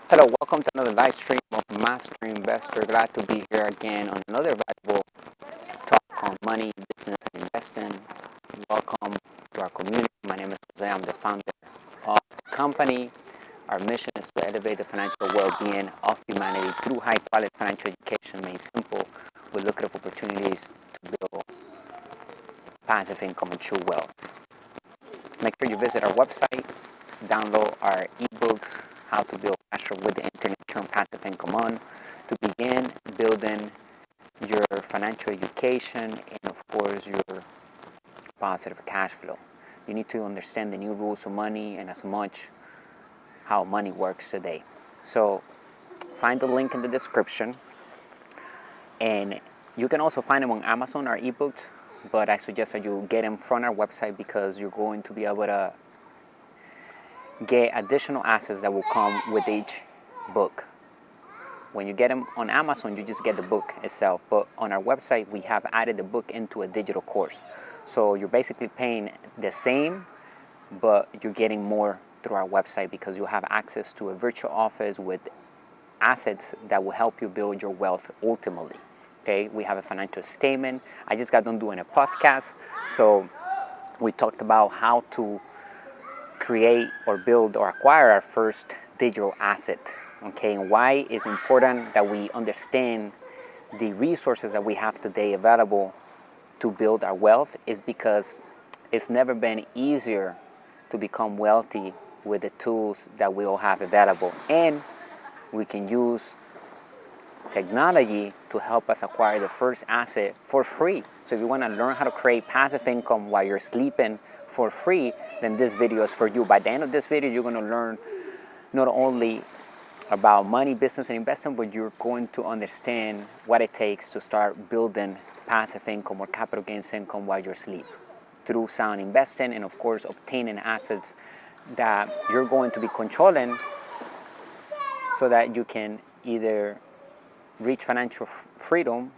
Hello, welcome to another live stream of Mastering Investor. Glad to be here again on another valuable talk on money, business, and investing. Welcome to our community. My name is Jose. I'm the founder of the company. Our mission is to elevate the financial well-being of humanity through high-quality financial education made simple with lucrative opportunities to build passive income and true wealth. Make sure you visit our website, download our ebooks, How to Build Cashflow with the Internet, Turn Passive Income On, to begin building your financial education and, of course, your positive cash flow. You need to understand the new rules of money and as much how money works today. So find the link in the description, and you can also find them on Amazon, our ebooks, but I suggest that you get them from our website because you're going to be able to get additional assets that will come with each book. When you get them on Amazon, you just get the book itself, but on our website we have added the book into a digital course. So you're basically paying the same, but you're getting more through our website because you have access to a virtual office with assets that will help you build your wealth ultimately. Okay, we have a financial statement. I just got done doing a podcast, so we talked about how to create or build or acquire our first digital asset. Okay, and why it's important that we understand the resources that we have today available to build our wealth is because it's never been easier to become wealthy with the tools that we all have available, and we can use technology to help us acquire the first asset for free. So if you want to learn how to create passive income while you're sleeping for free, then this video is for you. By the end of this video, you're going to learn not only about money, business, and investment, but you're going to understand what it takes to start building passive income or capital gains income while you're asleep through sound investing and, of course, obtaining assets that you're going to be controlling so that you can either reach financial freedom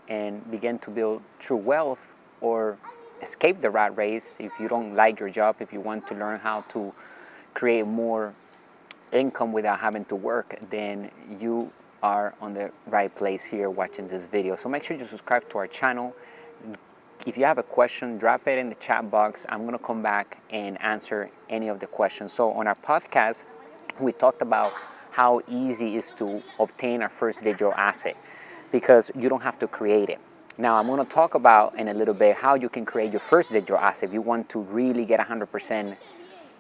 and begin to build true wealth, or escape the rat race if you don't like your job, if you want to learn how to create more income without having to work, then you are on the right place here watching this video. So make sure you subscribe to our channel. If you have a question, drop it in the chat box. I'm going to come back and answer any of the questions. So on our podcast, we talked about how easy it is to obtain our first digital asset because you don't have to create it. Now I'm going to talk about in a little bit how you can create your first digital asset if you want to really get 100%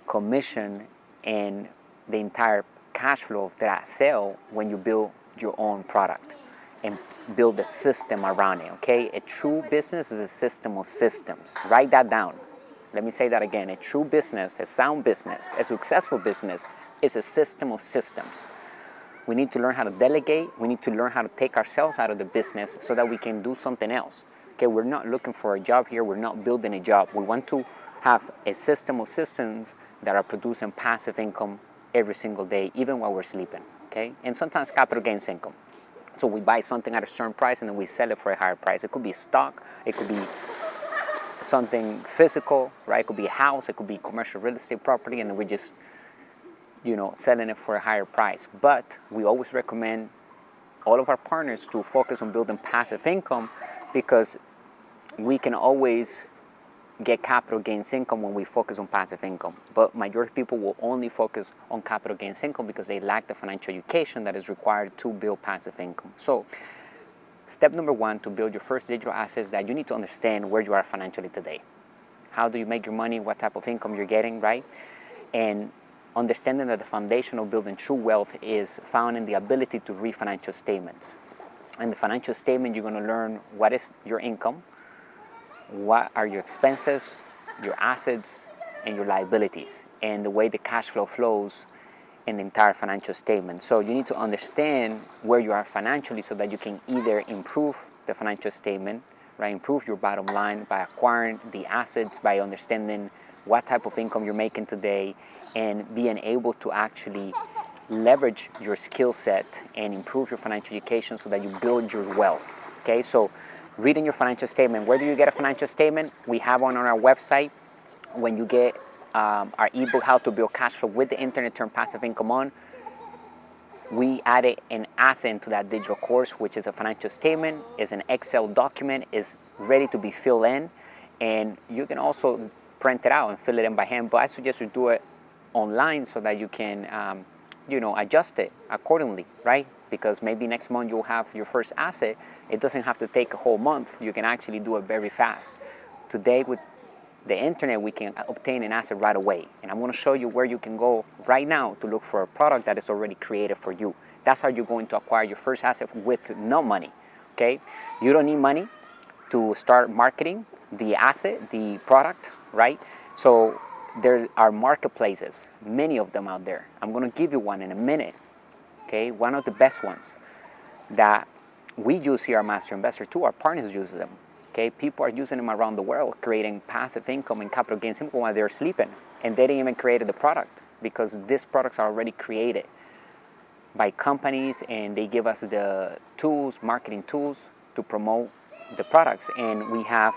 commission and the entire cash flow of that sale when you build your own product and build a system around it. Okay, a true business is a system of systems. Write that down. Let me say that again. A true business, a sound business, a successful business is a system of systems. We need to learn how to delegate. We need to learn how to take ourselves out of the business so that we can do something else. Okay, we're not looking for a job here. We're not building a job. We want to have a system of systems that are producing passive income every single day, even while we're sleeping. Okay, and sometimes capital gains income. So we buy something at a certain price and then we sell it for a higher price. It could be stock. It could be something physical, right? It could be a house. It could be commercial real estate property, and then we just selling it for a higher price. But we always recommend all of our partners to focus on building passive income because we can always get capital gains income when we focus on passive income. But majority of people will only focus on capital gains income because they lack the financial education that is required to build passive income. So step number one to build your first digital assets, that you need to understand where you are financially today. How do you make your money? What type of income you're getting, right? And understanding that the foundation of building true wealth is found in the ability to read financial statements. In the financial statement, you're going to learn what is your income, what are your expenses, your assets, and your liabilities, and the way the cash flow flows in the entire financial statement. So you need to understand where you are financially so that you can either improve the financial statement, right? Improve your bottom line by acquiring the assets, by understanding what type of income you're making today, and being able to actually leverage your skill set and improve your financial education so that you build your wealth. Okay, so reading your financial statement. Where do you get a financial statement? We have one on our website. When you get our ebook, How to Build Cash Flow with the Internet, Turn Passive Income On, we added an asset into that digital course, which is a financial statement, is an Excel document, is ready to be filled in, and you can also print it out and fill it in by hand. But I suggest you do it online so that you can, adjust it accordingly, right? Because maybe next month you'll have your first asset. It doesn't have to take a whole month. You can actually do it very fast. Today, with the internet, we can obtain an asset right away. And I'm going to show you where you can go right now to look for a product that is already created for you. That's how you're going to acquire your first asset with no money, okay? You don't need money to start marketing the asset, the product, right? So there are marketplaces, many of them out there. I'm going to give you one in a minute, okay? One of the best ones that we use here at Master Investor too. Our partners use them. Okay, people are using them around the world, creating passive income and capital gains income while they're sleeping, and they didn't even create the product because these products are already created by companies, and they give us the tools, marketing tools, to promote the products, and we have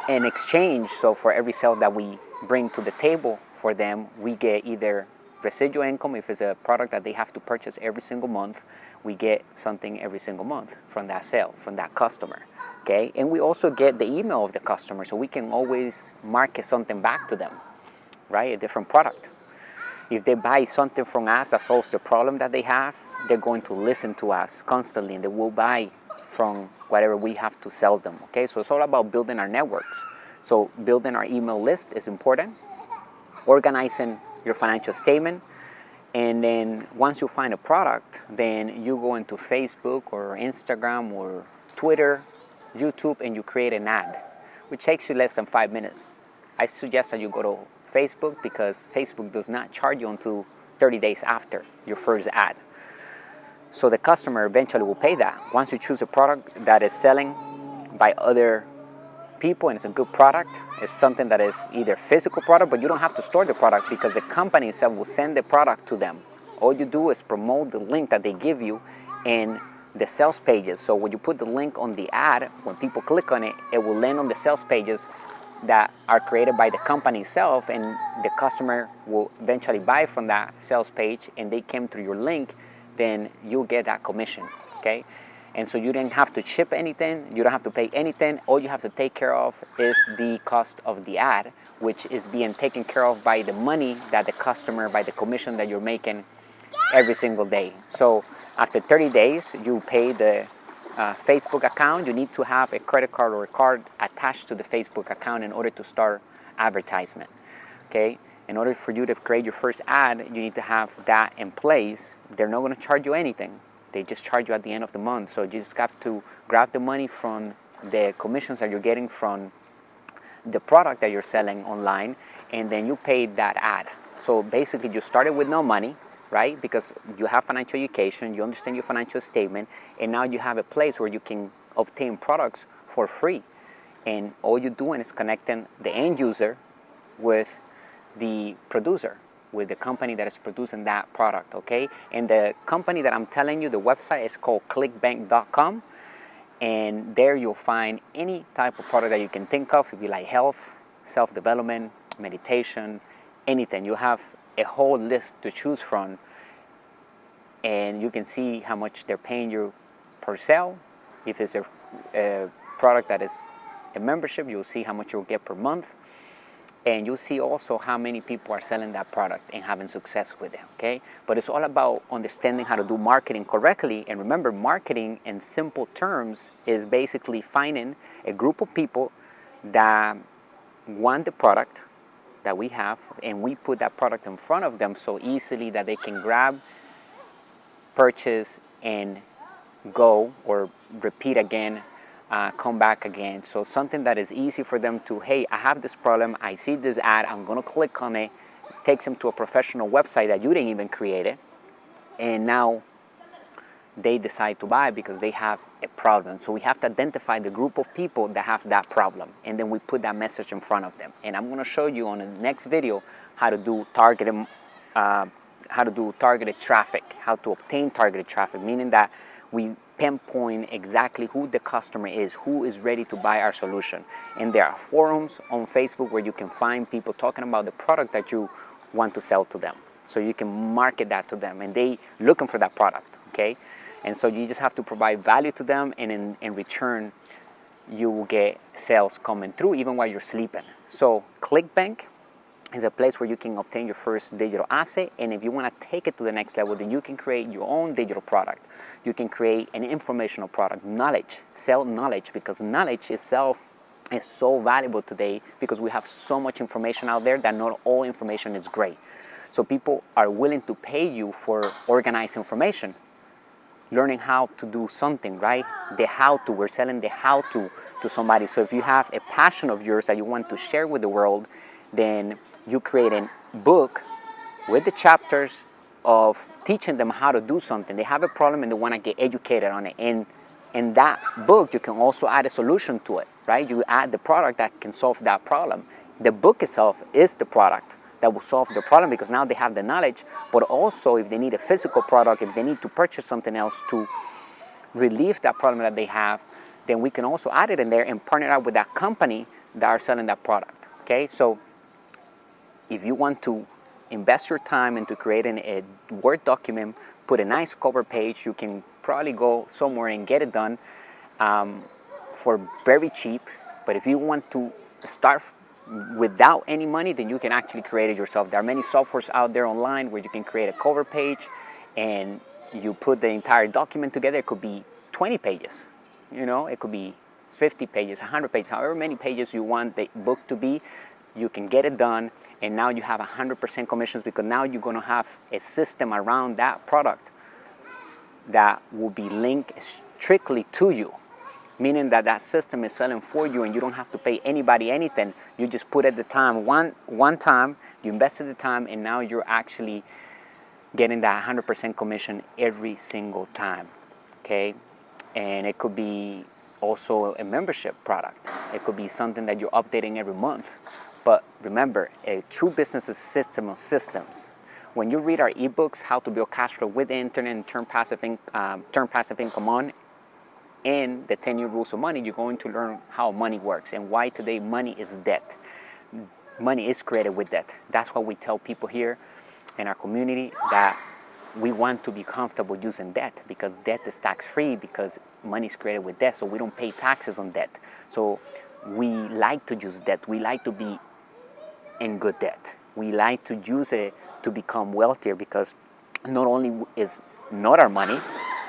an exchange. So for every sale that we bring to the table for them, we get either residual income. If it's a product that they have to purchase every single month, we get something every single month from that sale, from that customer, okay? And we also get the email of the customer, so we can always market something back to them, right? A different product. If they buy something from us that solves the problem that they have, they're going to listen to us constantly, and they will buy from whatever we have to sell them, okay? So it's all about building our networks. So building our email list is important, organizing your financial statement, and then once you find a product, then you go into Facebook or Instagram or Twitter, YouTube, and you create an ad, which takes you less than 5 minutes. I suggest that you go to Facebook because Facebook does not charge you until 30 days after your first ad. So the customer eventually will pay that. Once you choose a product that is selling by other people and it's a good product, it's something that is either physical product, but you don't have to store the product because the company itself will send the product to them. All you do is promote the link that they give you in the sales pages. So when you put the link on the ad, when people click on it, it will land on the sales pages that are created by the company itself, and the customer will eventually buy from that sales page, and they came through your link, then you'll get that commission, okay? And so you didn't have to ship anything, you don't have to pay anything. All you have to take care of is the cost of the ad, which is being taken care of by the money that the customer, by the commission that you're making every single day. So after 30 days, you pay the Facebook account. You need to have a credit card or a card attached to the Facebook account in order to start advertisement, okay? In order for you to create your first ad, you need to have that in place. They're not going to charge you anything. They just charge you at the end of the month. So you just have to grab the money from the commissions that you're getting from the product that you're selling online, and then you pay that ad. So basically you started with no money, right? Because you have financial education, you understand your financial statement, and now you have a place where you can obtain products for free. And all you're doing is connecting the end user with the producer, with the company that is producing that product, okay? And the company that I'm telling you, the website is called clickbank.com, and there you'll find any type of product that you can think of. If you like health, self-development, meditation, anything, you have a whole list to choose from, and you can see how much they're paying you per sale. If it's a product that is a membership, you'll see how much you'll get per month. And you'll see also how many people are selling that product and having success with it, okay? But it's all about understanding how to do marketing correctly. And remember, marketing in simple terms is basically finding a group of people that want the product that we have, and we put that product in front of them so easily that they can grab, purchase, and go or repeat again, come back again. So something that is easy for them to, hey, I have this problem, I see this ad, I'm gonna click on it, takes them to a professional website that you didn't even create it, and now they decide to buy because they have a problem. So we have to identify the group of people that have that problem, and then we put that message in front of them. And I'm gonna show you on the next video how to do targeted traffic, how to obtain targeted traffic, meaning that we pinpoint exactly who the customer is, who is ready to buy our solution. And there are forums on Facebook where you can find people talking about the product that you want to sell to them. so you can market that to them, and they looking for that product, okay? And so you just have to provide value to them, and in return, you will get sales coming through even while you're sleeping. So ClickBank is a place where you can obtain your first digital asset, and if you want to take it to the next level, then you can create your own digital product. You can create an informational product, knowledge, sell knowledge, because knowledge itself is so valuable today because we have so much information out there that not all information is great. So people are willing to pay you for organized information, learning how to do something, right? The how-to, we're selling the how-to to somebody. So if you have a passion of yours that you want to share with the world, then you create a book with the chapters of teaching them how to do something. They have a problem and they want to get educated on it. And in that book, you can also add a solution to it, right? You add the product that can solve that problem. The book itself is the product that will solve the problem because now they have the knowledge, but also if they need a physical product, if they need to purchase something else to relieve that problem that they have, then we can also add it in there and partner up with that company that are selling that product, okay? So if you want to invest your time into creating a Word document, put a nice cover page, you can probably go somewhere and get it done for very cheap. But if you want to start without any money, then you can actually create it yourself. There are many softwares out there online where you can create a cover page and you put the entire document together. It could be 20 pages, you know, it could be 50 pages, 100 pages, however many pages you want the book to be, you can get it done. And now you have 100% commissions because now you're going to have a system around that product that will be linked strictly to you, meaning that that system is selling for you and you don't have to pay anybody anything. You just put at the time, one time, you invested the time, and now you're actually getting that 100% commission every single time, okay? And it could be also a membership product. It could be something that you're updating every month. But remember, a true business is a system of systems. When you read our ebooks, How to Build Cash Flow with the Internet and Turn Passive Income On, and the 10-year rules of money, you're going to learn how money works and why today money is debt. Money is created with debt. That's why we tell people here in our community that we want to be comfortable using debt because debt is tax-free because money is created with debt, so we don't pay taxes on debt. So we like to use debt. We like to be in good debt. We like to use it to become wealthier because not only is not our money,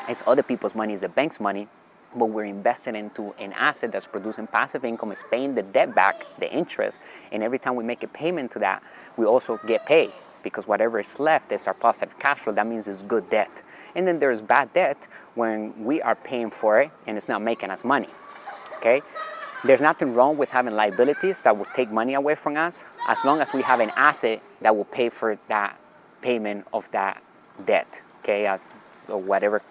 it's other people's money, it's the bank's money, but we're invested into an asset that's producing passive income, is paying the debt back, the interest, and every time we make a payment to that, we also get paid because whatever is left is our positive cash flow. That means it's good debt. And then there's bad debt when we are paying for it and it's not making us money, okay? There's nothing wrong with having liabilities that will take money away from us as long as we have an asset that will pay for that payment of that debt, okay? Or whatever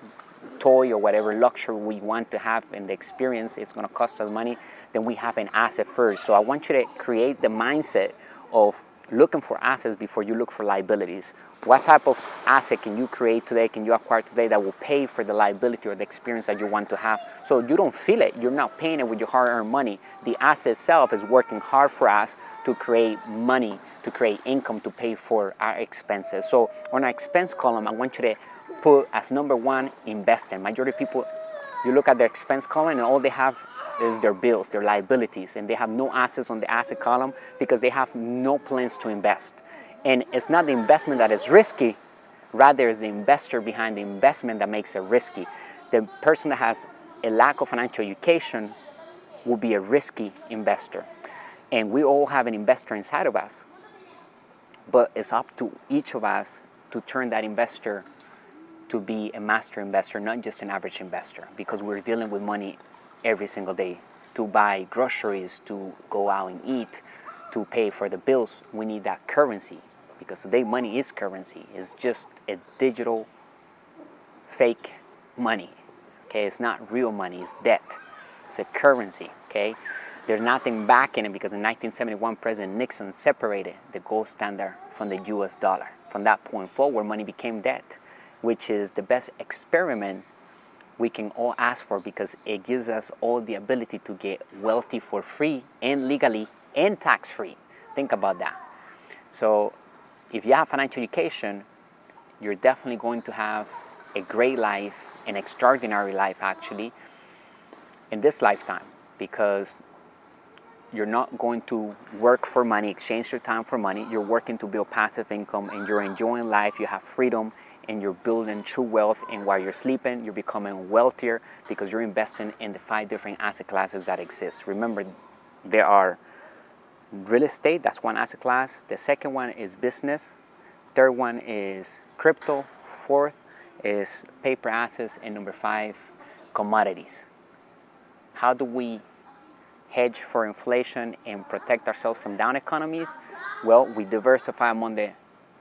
toy or whatever luxury we want to have in the experience, it's going to cost us money, then we have an asset first. So I want you to create the mindset of looking for assets before you look for liabilities. What type of asset can you create today, can you acquire today that will pay for the liability or the experience that you want to have so you don't feel it, you're not paying it with your hard-earned money. The asset itself is working hard for us to create money, to create income, to pay for our expenses. So on our expense column, I want you to put as number one, investing. Majority of people, you look at their expense column and all they have is their bills, their liabilities, and they have no assets on the asset column because they have no plans to invest. And it's not the investment that is risky, rather it's the investor behind the investment that makes it risky. The person that has a lack of financial education will be a risky investor. And we all have an investor inside of us, but it's up to each of us to turn that investor to be a master investor, not just an average investor, because we're dealing with money every single day. To buy groceries, to go out and eat, to pay for the bills, we need that currency, because today money is currency. It's just a digital fake money, okay? It's not real money, it's debt. It's a currency, okay? There's nothing backing it because in 1971, President Nixon separated the gold standard from the US dollar. From that point forward, money became debt, which is the best experiment we can all ask for because it gives us all the ability to get wealthy for free and legally and tax-free. Think about that. So if you have financial education, you're definitely going to have a great life, an extraordinary life actually, in this lifetime, because you're not going to work for money, exchange your time for money. You're working to build passive income, and you're enjoying life. You have freedom, and you're building true wealth. And while you're sleeping, you're becoming wealthier because you're investing in the 5 different asset classes that exist. Remember, there are real estate, that's one asset class. The second one is business. Third one is crypto. Fourth is paper assets. And number 5, commodities. How do we hedge for inflation and protect ourselves from down economies? Well, we diversify among the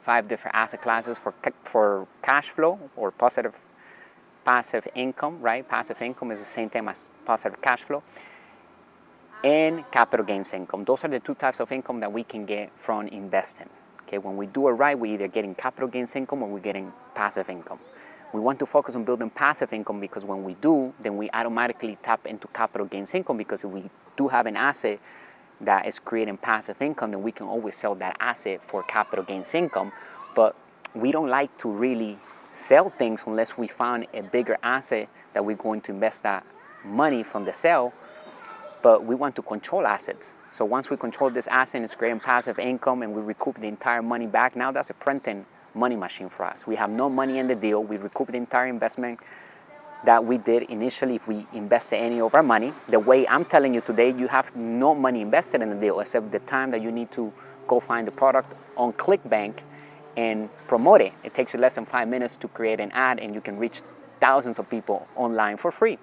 5 different asset classes for cash flow or passive income, right? Passive income is the same thing as positive cash flow, and capital gains income. Those are the 2 types of income that we can get from investing. Okay, when we do it right, we're either getting capital gains income or we're getting passive income. We want to focus on building passive income because when we do, then we automatically tap into capital gains income, because if we do have an asset that is creating passive income, then we can always sell that asset for capital gains income. But we don't like to really sell things unless we found a bigger asset that we're going to invest that money from the sale. But we want to control assets. So once we control this asset, it's creating passive income and we recoup the entire money back. Now that's a printing money machine for us. We have no money in the deal. We recoup the entire investment that we did initially if we invested any of our money. The way I'm telling you today, you have no money invested in the deal except the time that you need to go find the product on ClickBank and promote it. It takes you less than 5 minutes to create an ad, and you can reach thousands of people online for free.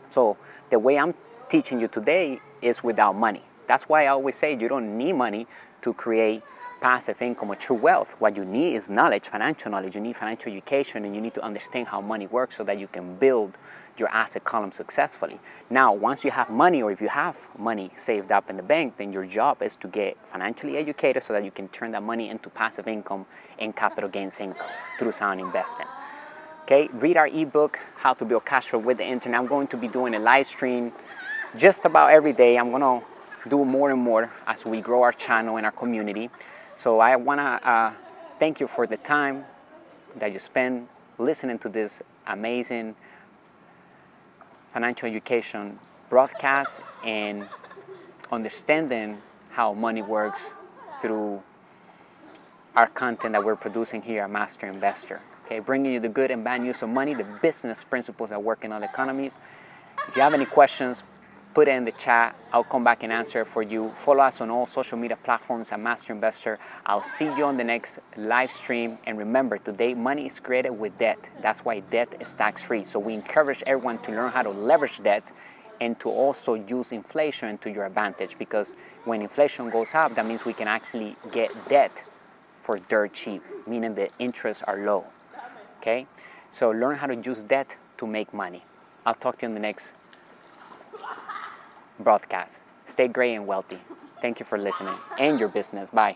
So the way I'm teaching you today is without money. That's why I always say you don't need money to create passive income or true wealth. What you need is knowledge, financial knowledge. You need financial education, and you need to understand how money works so that you can build your asset column successfully. Now, once you have money, or if you have money saved up in the bank, then your job is to get financially educated so that you can turn that money into passive income and capital gains income through sound investing. Okay, read our ebook, How to Build Cash Flow with the Internet. I'm going to be doing a live stream just about every day. I'm going to do more and more as we grow our channel and our community. So I want to thank you for the time that you spend listening to this amazing financial education broadcast and understanding how money works through our content that we're producing here at Master Investor. Okay, bringing you the good and bad news of money, the business principles that work in all economies. If you have any questions, put it in the chat. I'll come back and answer for you. Follow us on all social media platforms at Master Investor. I'll see you on the next live stream. And remember, today money is created with debt. That's why debt is tax-free. So we encourage everyone to learn how to leverage debt and to also use inflation to your advantage, because when inflation goes up, that means we can actually get debt for dirt cheap, meaning the interests are low. Okay? So learn how to use debt to make money. I'll talk to you in the next broadcast. Stay great and wealthy. Thank you for listening and your business. Bye.